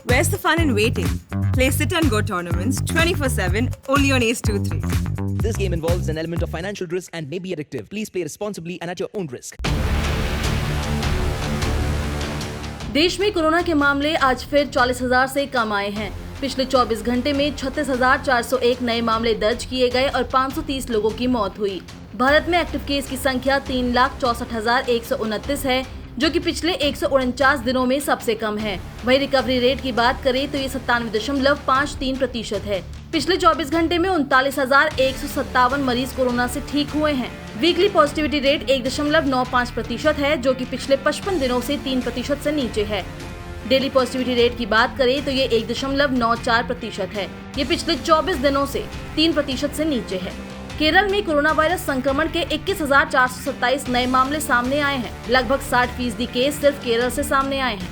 Where's the fun in waiting? Play Sit and Go tournaments 24/7 only on Ace 2-3. This game involves an element of financial risk and may be addictive. Please play responsibly and at your own risk. देश में corona के मामले आज फिर 40,000 से कम आए हैं। पिछले 24 घंटे में 36,401 नए मामले दर्ज किए गए और 530 लोगों की मौत हुई। भारत में एक्टिव केस की संख्या 3,64,129 है, जो कि पिछले 149 दिनों में सबसे कम है। वहीं रिकवरी रेट की बात करें तो ये 97.53% है। पिछले 24 घंटे में 39,157 मरीज कोरोना से ठीक हुए हैं। वीकली पॉजिटिविटी रेट 1.95% है, जो कि पिछले 55 दिनों से 3% से नीचे है। डेली पॉजिटिविटी रेट की बात करें तो ये 1.94% है। ये पिछले 24 दिनों से 3% से नीचे है। केरल में कोरोना वायरस संक्रमण के 21,427 नए मामले सामने आए हैं। लगभग 60% केस सिर्फ केरल से सामने आए हैं।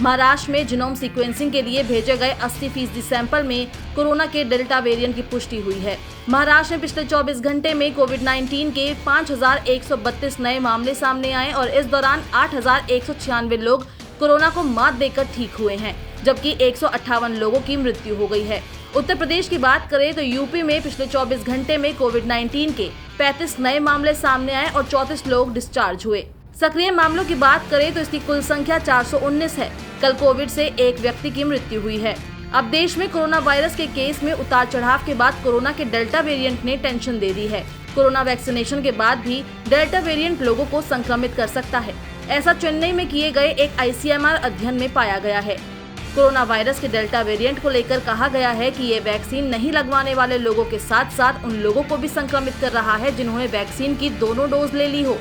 महाराष्ट्र में जीनोम सीक्वेंसिंग के लिए भेजे गए 80% सैंपल में कोरोना के डेल्टा वेरिएंट की पुष्टि हुई है। महाराष्ट्र में पिछले 24 घंटे में कोविड-19 के 5,132 नए मामले सामने आए और इस दौरान 8,196 लोग कोरोना को मात देकर ठीक हुए हैं, जबकि 158 लोगों की मृत्यु हो गई है। उत्तर प्रदेश की बात करें तो यूपी में पिछले 24 घंटे में कोविड-19 के 35 नए मामले सामने आए और 34 लोग डिस्चार्ज हुए। सक्रिय मामलों की बात करें तो इसकी कुल संख्या 419 है। कल कोविड से एक व्यक्ति की मृत्यु हुई है। अब देश में कोरोना वायरस के केस में उतार चढ़ाव के बाद कोरोना के डेल्टा वेरिएंट ने टेंशन दे दी है। कोरोना वैक्सीनेशन के बाद भी डेल्टा वेरिएंट लोगों को संक्रमित कर सकता है। ऐसा चेन्नई में किए गए एक ICMR अध्ययन में पाया गया है। कोरोना वायरस के डेल्टा वेरिएंट को लेकर कहा गया है कि ये वैक्सीन नहीं लगवाने वाले लोगों के साथ साथ उन लोगों को भी संक्रमित कर रहा है जिन्होंने वैक्सीन की दोनों डोज ले ली हो।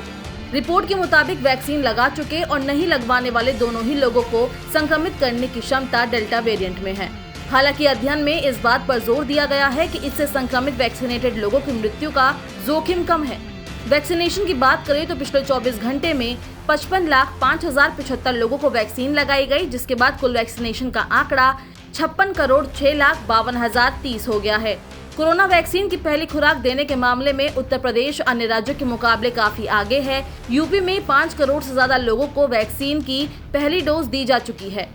रिपोर्ट के मुताबिक वैक्सीन लगा चुके और नहीं लगवाने वाले दोनों ही लोगों को संक्रमित करने की क्षमता डेल्टा वेरिएंट में है। हालांकि अध्ययन में इस बात पर जोर दिया गया है कि इससे संक्रमित वैक्सीनेटेड लोगों की मृत्यु का जोखिम कम है। वैक्सीनेशन की बात करें तो पिछले 24 घंटे में 55,05,075 लोगों को वैक्सीन लगाई गई, जिसके बाद कुल वैक्सीनेशन का आंकड़ा 56,06,52,030 हो गया है। कोरोना वैक्सीन की पहली खुराक देने के मामले में उत्तर प्रदेश अन्य राज्यों के मुकाबले काफी आगे है। यूपी में 5 करोड़ से ज्यादा लोगों को वैक्सीन की पहली डोज दी जा चुकी है।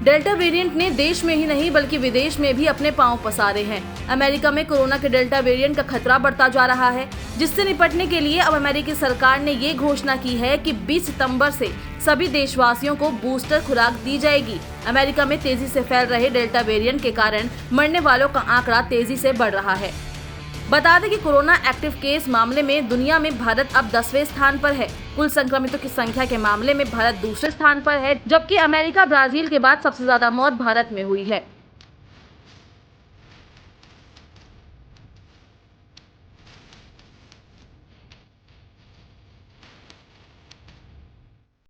डेल्टा वेरिएंट ने देश में ही नहीं बल्कि विदेश में भी अपने पांव पसारे हैं। अमेरिका में कोरोना के डेल्टा वेरिएंट का खतरा बढ़ता जा रहा है, जिससे निपटने के लिए अब अमेरिकी सरकार ने ये घोषणा की है कि 20 सितंबर से सभी देशवासियों को बूस्टर खुराक दी जाएगी। अमेरिका में तेजी से फैल रहे डेल्टा वेरिएंट के कारण मरने वालों का आंकड़ा तेजी से बढ़ रहा है। बता दें कि कोरोना एक्टिव केस मामले में दुनिया में भारत अब 10वें स्थान पर है। कुल संक्रमितों की संख्या के मामले में भारत दूसरे स्थान पर है, जबकि अमेरिका, ब्राजील के बाद सबसे ज्यादा मौत भारत में हुई है।